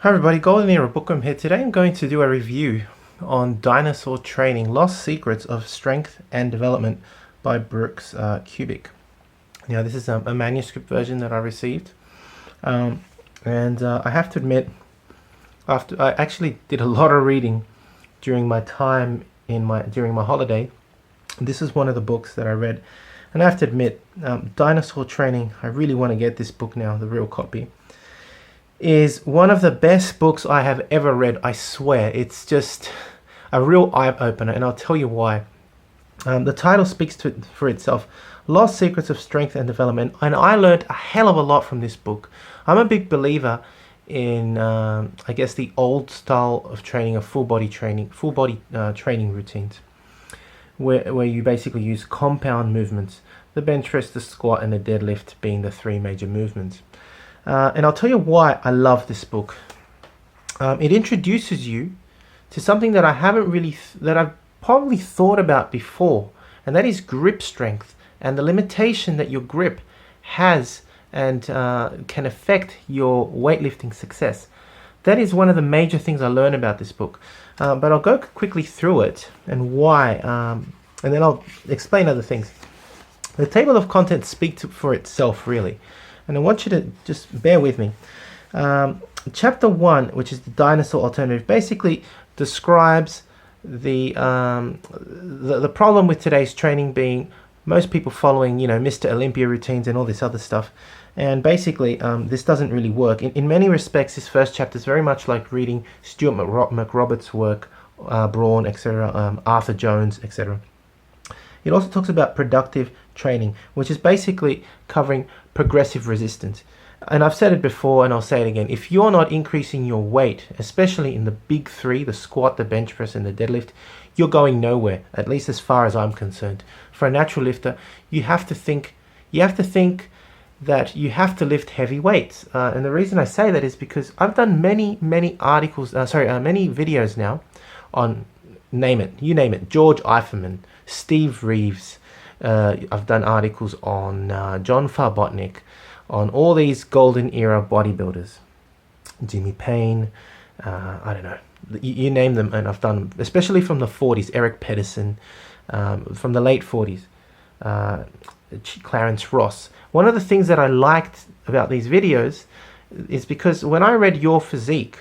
Hi everybody, goldenerabookworm here. Today I'm going to do a review on Dinosaur Training, Lost Secrets of Strength and Development by Brooks Kubik. Now this is a manuscript version that I received, and I have to admit, after I actually did a lot of reading during my time during my holiday, this is one of the books that I read, and I have to admit, Dinosaur Training, I really want to get this book now, the real copy. Is one of the best books I have ever read. I swear, it's just a real eye-opener, and I'll tell you why. The title speaks for itself, Lost Secrets of Strength and Development, and I learned a hell of a lot from this book. I'm a big believer in, I guess, the old style of training, of full body training routines, where you basically use compound movements, the bench press, the squat, and the deadlift being the three major movements. And I'll tell you why I love this book. It introduces you to something that I haven't really, that I've probably thought about before, and that is grip strength and the limitation that your grip has and can affect your weightlifting success. That is one of the major things I learned about this book. But I'll go quickly through it and why, and then I'll explain other things. The table of contents speaks for itself, really. And I want you to just bear with me. Chapter 1, which is the dinosaur alternative, basically describes the problem with today's training being most people following, Mr. Olympia routines and all this other stuff. And basically, this doesn't really work. In many respects, this first chapter is very much like reading Stuart McRoberts' work, Braun, etc., Arthur Jones, etc. It also talks about productive training, which is basically covering progressive resistance. And I've said it before and I'll say it again. If you're not increasing your weight, especially in the big three, the squat, the bench press, and the deadlift, you're going nowhere, at least as far as I'm concerned. For a natural lifter, you have to think that you have to lift heavy weights. And the reason I say that is because I've done many videos now on, you name it, George Eiferman, Steve Reeves. I've done articles on John Farbotnik, on all these golden era bodybuilders, Jimmy Payne, I don't know, you name them, and I've done them, especially from the 40s, Eric Pedersen, from the late 40s, Clarence Ross. One of the things that I liked about these videos is because when I read Your Physique,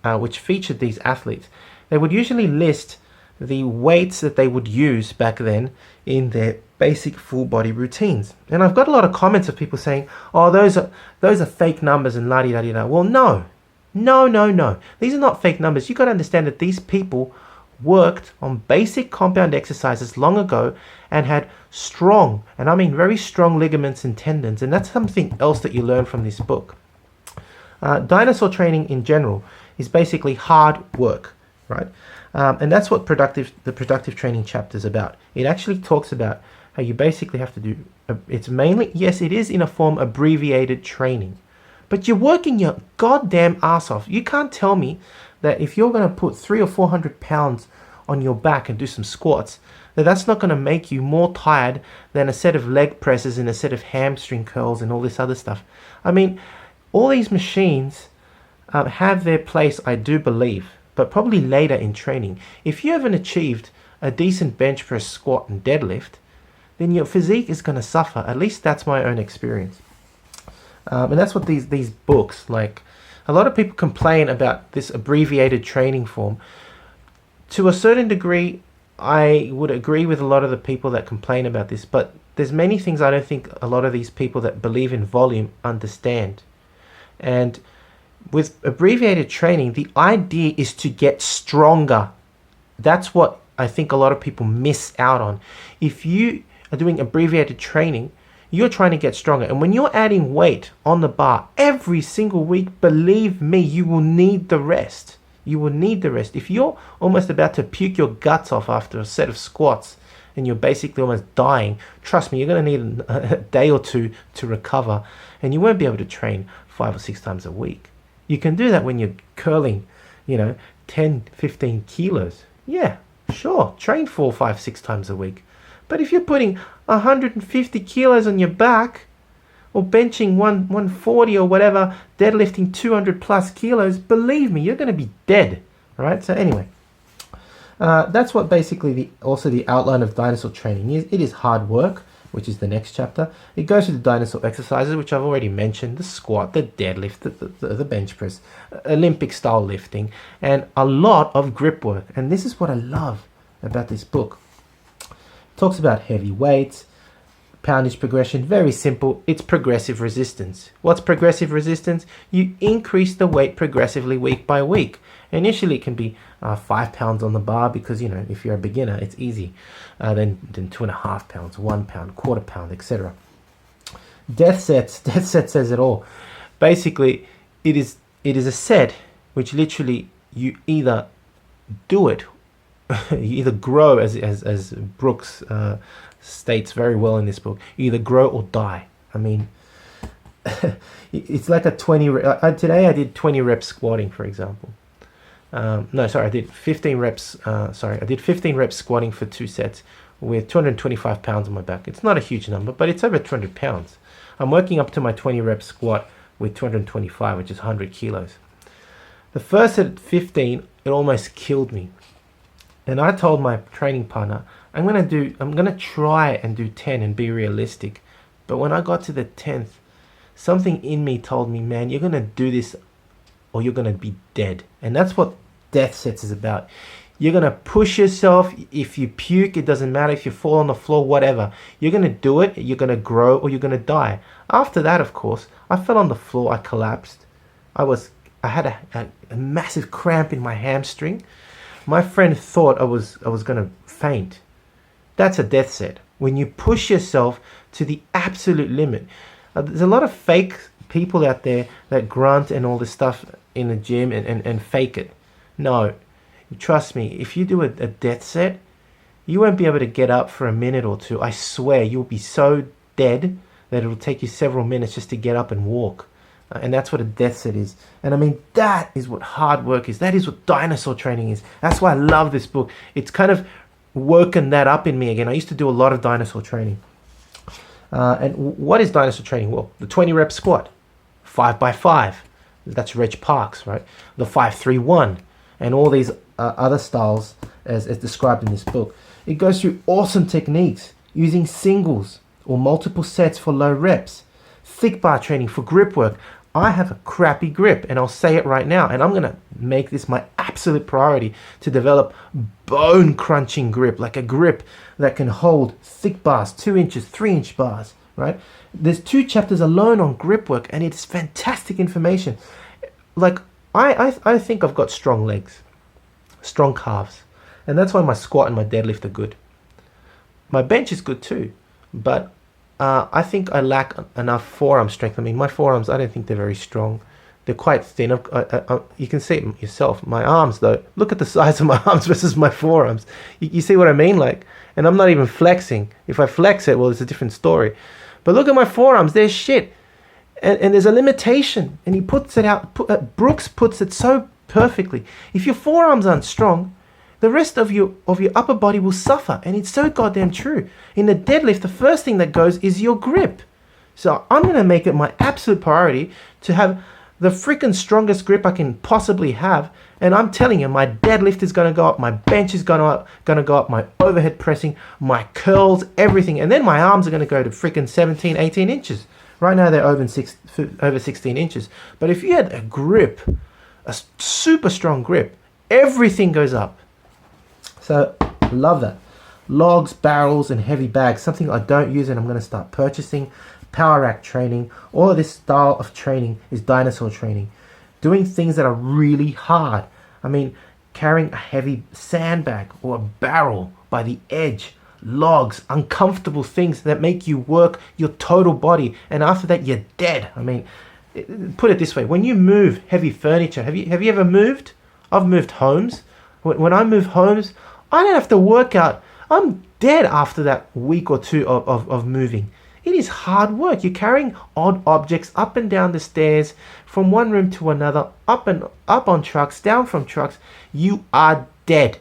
which featured these athletes, they would usually list the weights that they would use back then in their basic full body routines. And I've got a lot of comments of people saying, oh, those are fake numbers and la-di-da-di-da. Well, no. These are not fake numbers. You've got to understand that these people worked on basic compound exercises long ago and had strong, and I mean very strong, ligaments and tendons. And that's something else that you learn from this book. Dinosaur training in general is basically hard work, right? And that's what the productive training chapter is about. It actually talks about how you basically have to do, it's mainly, yes, it is in a form abbreviated training, but you're working your goddamn ass off. You can't tell me that if you're going to put 300 or 400 pounds on your back and do some squats, that's not going to make you more tired than a set of leg presses and a set of hamstring curls and all this other stuff. I mean, all these machines have their place, I do believe, but probably later in training. If you haven't achieved a decent bench press, squat, and deadlift, then your physique is going to suffer. At least that's my own experience. And that's what these books, like, a lot of people complain about this abbreviated training form. To a certain degree, I would agree with a lot of the people that complain about this, but there's many things I don't think a lot of these people that believe in volume understand. And with abbreviated training, the idea is to get stronger. That's what I think a lot of people miss out on. If you are doing abbreviated training, you're trying to get stronger. And when you're adding weight on the bar every single week, believe me, you will need the rest. You will need the rest. If you're almost about to puke your guts off after a set of squats and you're basically almost dying, trust me, you're going to need a day or two to recover, and you won't be able to train 5 or 6 times a week. You can do that when you're curling, 10, 15 kilos. Yeah, sure, train 4, 5, 6 times a week. But if you're putting 150 kilos on your back, or benching 140 or whatever, deadlifting 200 plus kilos, believe me, you're going to be dead. All right. So anyway, that's what basically also the outline of dinosaur training is. It is hard work, which is the next chapter. It goes through the dinosaur exercises, which I've already mentioned: the squat, the deadlift, the bench press, Olympic style lifting, and a lot of grip work. And this is what I love about this book. It talks about heavy weights, poundage progression. Very simple. It's progressive resistance. What's progressive resistance? You increase the weight progressively week by week. Initially it can be 5 pounds on the bar, because if you're a beginner it's easy. Then 2.5 pounds, 1 pound, quarter pound, etc. Death sets says it all. Basically it is a set which literally you either do it, you either grow, as Brooks states very well in this book, you either grow or die. I mean, it's like a 20 today I did 20 reps squatting, for example. I did 15 reps. I did 15 reps squatting for 2 sets with 225 pounds on my back. It's not a huge number, but it's over 200 pounds. I'm working up to my 20 rep squat with 225, which is 100 kilos. The first set at 15, it almost killed me. And I told my training partner, I'm gonna try and do 10 and be realistic. But when I got to the 10th, something in me told me, man, you're gonna do this or you're gonna be dead. And that's what death sets is about. You're gonna push yourself. If you puke, it doesn't matter. If you fall on the floor, whatever, you're gonna do it. You're gonna grow or you're gonna die. After that, of course, I fell on the floor. I collapsed. I had a massive cramp in my hamstring. My friend thought I was gonna faint. That's a death set. When you push yourself to the absolute limit. There's a lot of fake people out there that grunt and all this stuff in the gym and fake it. No, trust me, if you do a death set, you won't be able to get up for a minute or two. I swear, you'll be so dead that it'll take you several minutes just to get up and walk. And that's what a death set is. And I mean, that is what hard work is. That is what dinosaur training is. That's why I love this book. It's kind of woken that up in me again. I used to do a lot of dinosaur training. And what is dinosaur training? Well, the 20 rep squat, 5x5. That's Reg Park's, right? The 5-3-1, and all these other styles as described in this book. It goes through awesome techniques using singles or multiple sets for low reps. Thick bar training for grip work. I have a crappy grip, and I'll say it right now, and I'm going to make this my absolute priority to develop bone crunching grip, like a grip that can hold thick bars, 2 inches, 3-inch bars, right? There's 2 chapters alone on grip work, and it's fantastic information. Like, I think I've got strong legs, strong calves, and that's why my squat and my deadlift are good. My bench is good too, but I think I lack enough forearm strength. I mean, my forearms, I don't think they're very strong. They're quite thin. You can see it yourself. My arms, though, look at the size of my arms versus my forearms. You see what I mean? Like, and I'm not even flexing. If I flex it, well, it's a different story. But look at my forearms. They're shit. And there's a limitation. And he puts it out. Brooks puts it so perfectly. If your forearms aren't strong, the rest of your upper body will suffer. And it's so goddamn true. In the deadlift, the first thing that goes is your grip. So I'm going to make it my absolute priority to have the freaking strongest grip I can possibly have. And I'm telling you, my deadlift is going to go up, my bench is going to go up, my overhead pressing, my curls, everything. And then my arms are going to go to freaking 17, 18 inches. Right now they're over 16 inches. But if you had a grip, a super strong grip, everything goes up. So love that. Logs, barrels, and heavy bags, something I don't use and I'm going to start purchasing. Power rack training. All of this style of training is dinosaur training. Doing things that are really hard. I mean, carrying a heavy sandbag or a barrel by the edge. Logs, uncomfortable things that make you work your total body. And after that, you're dead. I mean, put it this way. When you move heavy furniture, have you ever moved? I've moved homes. When I move homes, I don't have to work out. I'm dead after that week or two of moving. It is hard work. You're carrying odd objects up and down the stairs from one room to another, up on trucks, down from trucks. You are dead.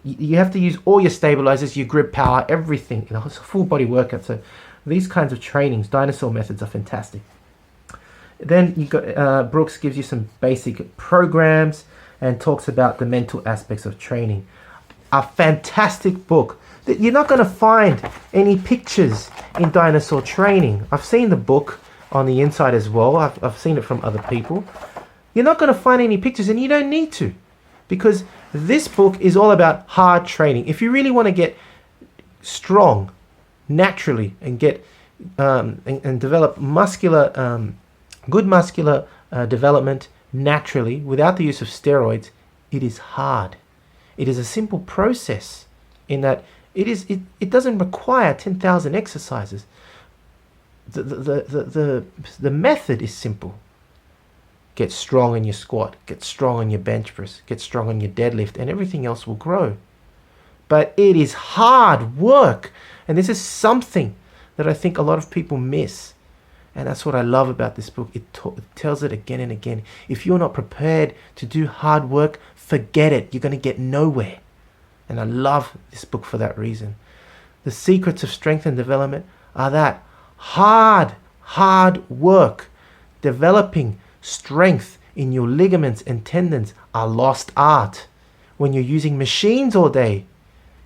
You have to use all your stabilizers, your grip power, everything. It's a full body workout. So These kinds of trainings, dinosaur methods, are fantastic. Then you got Brooks gives you some basic programs and talks about the mental aspects of training. A fantastic book that you're not going to find any pictures in Dinosaur Training. I've seen the book on the inside as well. I've seen it from other people. You're not going to find any pictures, and you don't need to, because this book is all about hard training. If you really want to get strong naturally and get and develop good muscular development naturally without the use of steroids, it is hard. It is a simple process in that it doesn't require 10,000 exercises. The method is simple. Get strong in your squat, get strong on your bench press, get strong on your deadlift, and everything else will grow. But it is hard work, and this is something that I think a lot of people miss. And that's what I love about this book. It tells it again and again. If you're not prepared to do hard work, forget it. You're going to get nowhere. And I love this book for that reason. The secrets of strength and development are that hard work. Developing strength in your ligaments and tendons are lost art. When you're using machines all day,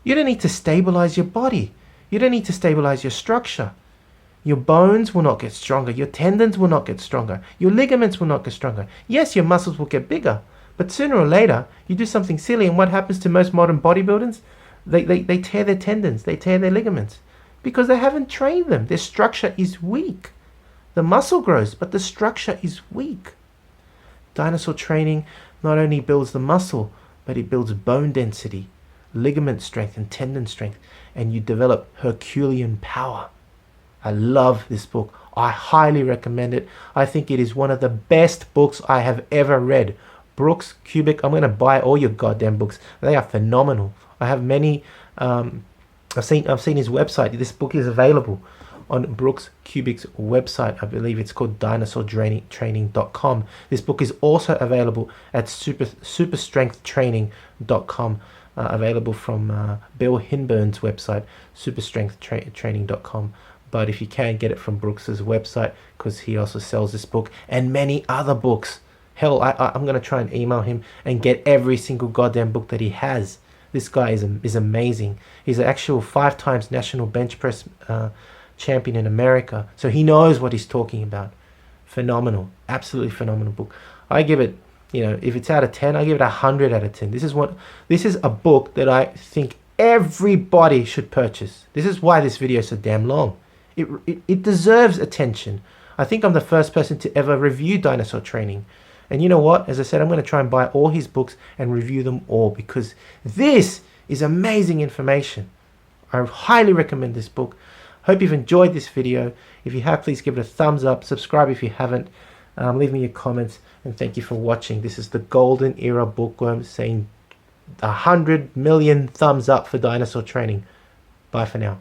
you don't need to stabilize your body. You don't need to stabilize your structure. Your bones will not get stronger. Your tendons will not get stronger. Your ligaments will not get stronger. Yes, your muscles will get bigger. But sooner or later, you do something silly, and what happens to most modern bodybuilders? They tear their tendons. They tear their ligaments because they haven't trained them. Their structure is weak. The muscle grows, but the structure is weak. Dinosaur Training not only builds the muscle, but it builds bone density, ligament strength, and tendon strength, and you develop Herculean power. I love this book. I highly recommend it. I think it is one of the best books I have ever read. Brooks Kubik, I'm going to buy all your goddamn books. They are phenomenal. I have many. I've seen his website. This book is available on Brooks Kubik's website. I believe it's called dinosaurtraining.com. This book is also available at superstrengthtraining.com, available from Bill Hinburn's website, superstrengthtraining.com. But if you can, get it from Brooks's website, because he also sells this book and many other books. Hell, I'm going to try and email him and get every single goddamn book that he has. This guy is amazing. He's an actual 5 times national bench press champion in America, so he knows what he's talking about. Phenomenal, absolutely phenomenal book. I give it, if it's out of 10, I give it 100 out of 10. This is a book that I think everybody should purchase. This is why this video is so damn long. It deserves attention. I think I'm the first person to ever review Dinosaur Training. And you know what? As I said, I'm going to try and buy all his books and review them all, because this is amazing information. I highly recommend this book. Hope you've enjoyed this video. If you have, please give it a thumbs up. Subscribe if you haven't. Leave me your comments. And thank you for watching. This is the Golden Era Bookworm saying 100 million thumbs up for Dinosaur Training. Bye for now.